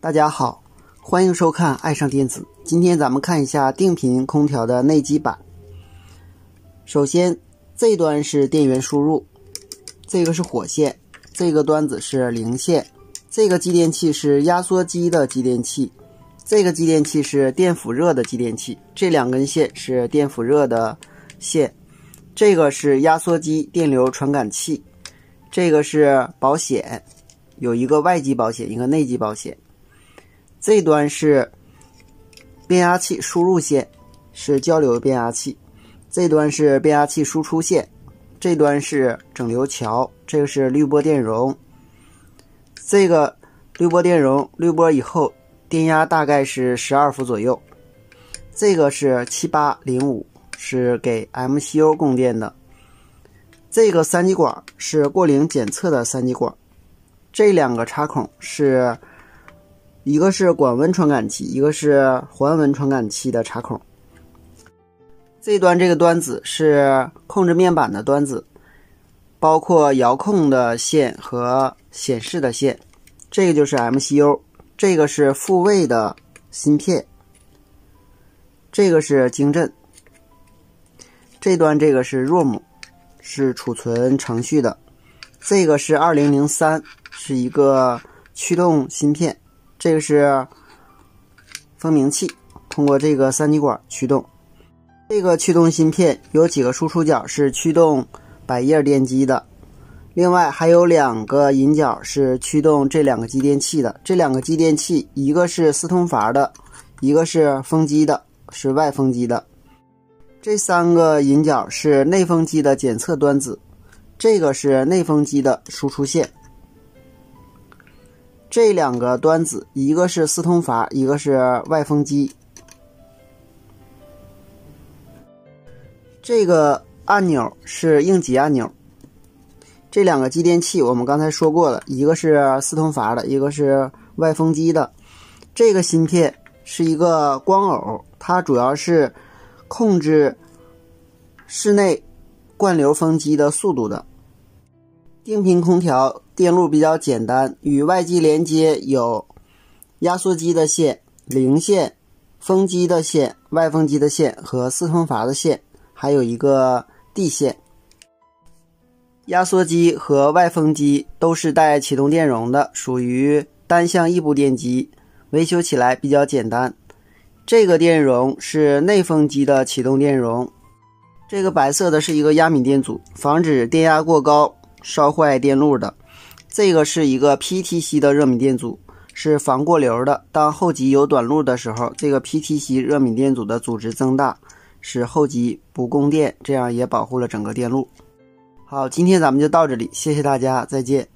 大家好，欢迎收看爱上电子。今天咱们看一下定频空调的内机板。首先这端是电源输入，这个是火线，这个端子是零线，这个继电器是压缩机的继电器，这个继电器是电辅热的继电器，这两根线是电辅热的线，这个是压缩机电流传感器，这个是保险，有一个外机保险，一个内机保险。这端是变压器输入线，是交流变压器，这端是变压器输出线，这端是整流桥，这个是滤波电容，这个滤波电容滤波以后电压大概是12伏左右，这个是7805，是给 MCU 供电的，这个三极管是过零检测的三极管，这两个插孔是一个是管温传感器，一个是环温传感器的插孔。这端这个端子是控制面板的端子，包括遥控的线和显示的线。这个就是 MCU， 这个是复位的芯片，这个是晶振。这端这个是 ROM， 是储存程序的。这个是2003，是一个驱动芯片。这个是蜂鸣器，通过这个三极管驱动。这个驱动芯片有几个输出角是驱动百叶电机的，另外还有两个引脚是驱动这两个继电器的。这两个继电器，一个是四通阀的，一个是风机的，是外风机的。这三个引脚是内风机的检测端子，这个是内风机的输出线。这两个端子，一个是四通阀，一个是外风机。这个按钮是应急按钮。这两个继电器我们刚才说过了，一个是四通阀的，一个是外风机的。这个芯片是一个光偶，它主要是控制室内灌流风机的速度的。定频空调电路比较简单，与外机连接有压缩机的线、零线、风机的线、外风机的线和四通阀的线，还有一个地线。压缩机和外风机都是带启动电容的，属于单向异步电机，维修起来比较简单。这个电容是内风机的启动电容，这个白色的是一个压敏电阻，防止电压过高烧坏电路的。这个是一个 PTC 的热敏电阻，是防过流的，当后级有短路的时候，这个 PTC 热敏电阻的阻值增大，使后级不供电，这样也保护了整个电路。好，今天咱们就到这里，谢谢大家，再见。